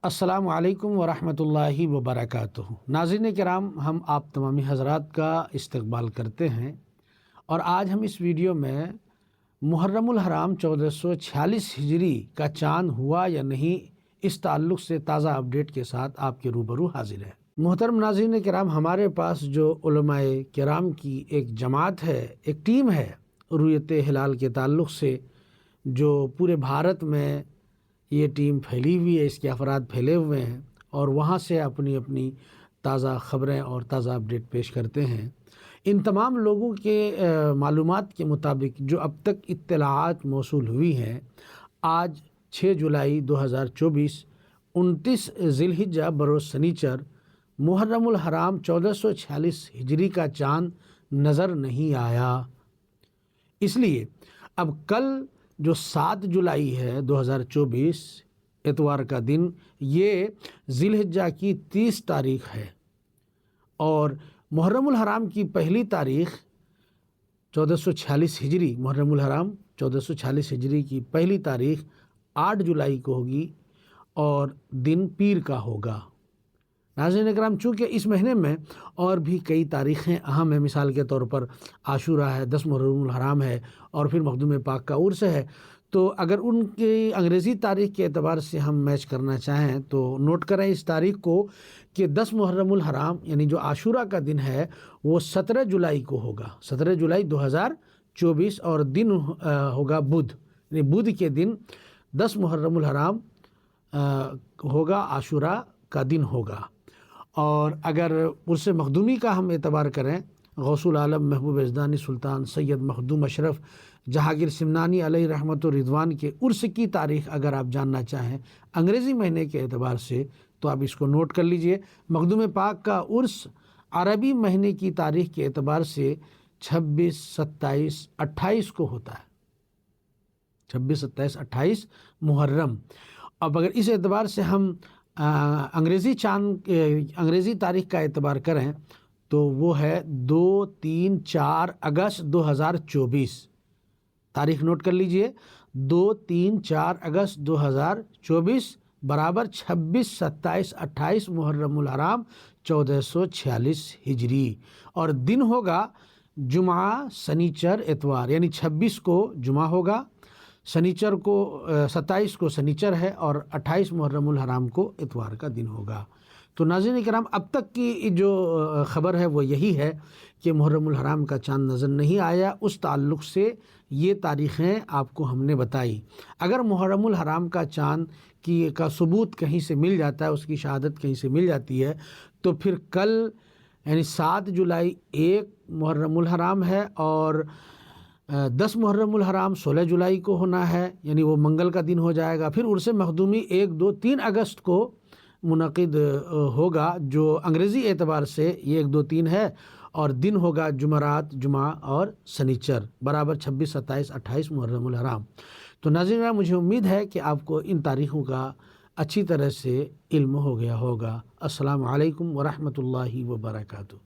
السلام علیکم ورحمۃ اللہ وبرکاتہ۔ ناظرین کرام، ہم آپ تمامی حضرات کا استقبال کرتے ہیں اور آج ہم اس ویڈیو میں محرم الحرام 1446 ہجری کا چاند ہوا یا نہیں، اس تعلق سے تازہ اپڈیٹ کے ساتھ آپ کے روبرو حاضر ہے۔ محترم ناظرین کرام، ہمارے پاس جو علماء کرام کی ایک جماعت ہے، ایک ٹیم ہے رؤیت ہلال کے تعلق سے، جو پورے بھارت میں یہ ٹیم پھیلی ہوئی ہے، اس کے افراد پھیلے ہوئے ہیں اور وہاں سے اپنی اپنی تازہ خبریں اور تازہ اپڈیٹ پیش کرتے ہیں۔ ان تمام لوگوں کے معلومات کے مطابق جو اب تک اطلاعات موصول ہوئی ہیں، آج 6 جولائی 2024 29 ذی الحجہ بروز سنیچر محرم الحرام 1446 ہجری کا چاند نظر نہیں آیا۔ اس لیے اب کل جو 7 جولائی ہے 2024 اتوار کا دن، یہ ذی الحجہ کی 30 تاریخ ہے اور محرم الحرام کی پہلی تاریخ 1446 ہجری، محرم الحرام 1446 ہجری کی پہلی تاریخ 8 جولائی کو ہوگی اور دن پیر کا ہوگا۔ ناظرین اکرام، چونکہ اس مہینے میں اور بھی کئی تاریخیں اہم ہیں، مثال کے طور پر عاشورہ ہے، 10 محرم الحرام ہے اور پھر مخدوم پاک کا عرس ہے، تو اگر ان کی انگریزی تاریخ کے اعتبار سے ہم میچ کرنا چاہیں تو نوٹ کریں اس تاریخ کو کہ 10 محرم الحرام یعنی جو عاشورہ کا دن ہے وہ 17 جولائی کو ہوگا، 17 جولائی 2024، اور دن ہوگا بدھ، یعنی بدھ کے دن 10 محرم الحرام ہوگا، عاشورہ کا دن ہوگا۔ اور اگر عرس مخدومی کا ہم اعتبار کریں، غوث العالم محبوب یزدانی سلطان سید مخدوم اشرف جہانگیر سمنانی علیہ رحمت و رضوان کے عرس کی تاریخ اگر آپ جاننا چاہیں انگریزی مہینے کے اعتبار سے تو آپ اس کو نوٹ کر لیجئے۔ مخدوم پاک کا عرس عربی مہینے کی تاریخ کے اعتبار سے 26، 27، 28 کو ہوتا ہے، 26، 27، 28 محرم۔ اب اگر اس اعتبار سے ہم انگریزی تاریخ کا اعتبار کریں تو وہ ہے 2، 3، 4 اگست 2024۔ تاریخ نوٹ کر لیجئے، 2، 3، 4 اگست 2024 برابر 26، 27، 28 محرم الحرام 1446 ہجری، اور دن ہوگا جمعہ، سنیچر، اتوار، یعنی 26 کو جمعہ ہوگا، سنیچر کو 27 کو سنیچر ہے اور 28 محرم الحرام کو اتوار کا دن ہوگا۔ تو ناظرین کرام، اب تک کی جو خبر ہے وہ یہی ہے کہ محرم الحرام کا چاند نظر نہیں آیا، اس تعلق سے یہ تاریخیں آپ کو ہم نے بتائی۔ اگر محرم الحرام کا چاند کا ثبوت کہیں سے مل جاتا ہے، اس کی شہادت کہیں سے مل جاتی ہے، تو پھر کل یعنی 7 جولائی 1 محرم الحرام ہے اور 10 محرم الحرام 16 جولائی کو ہونا ہے، یعنی وہ منگل کا دن ہو جائے گا۔ پھر عرس مخدومی 1، 2، 3 اگست کو منعقد ہوگا، جو انگریزی اعتبار سے یہ 1، 2، 3 ہے، اور دن ہوگا جمعرات، جمعہ اور سنیچر برابر 26، 27، 28 محرم الحرام۔ تو ناظرین، مجھے امید ہے کہ آپ کو ان تاریخوں کا اچھی طرح سے علم ہو گیا ہوگا۔ السلام علیکم ورحمۃ اللہ وبرکاتہ۔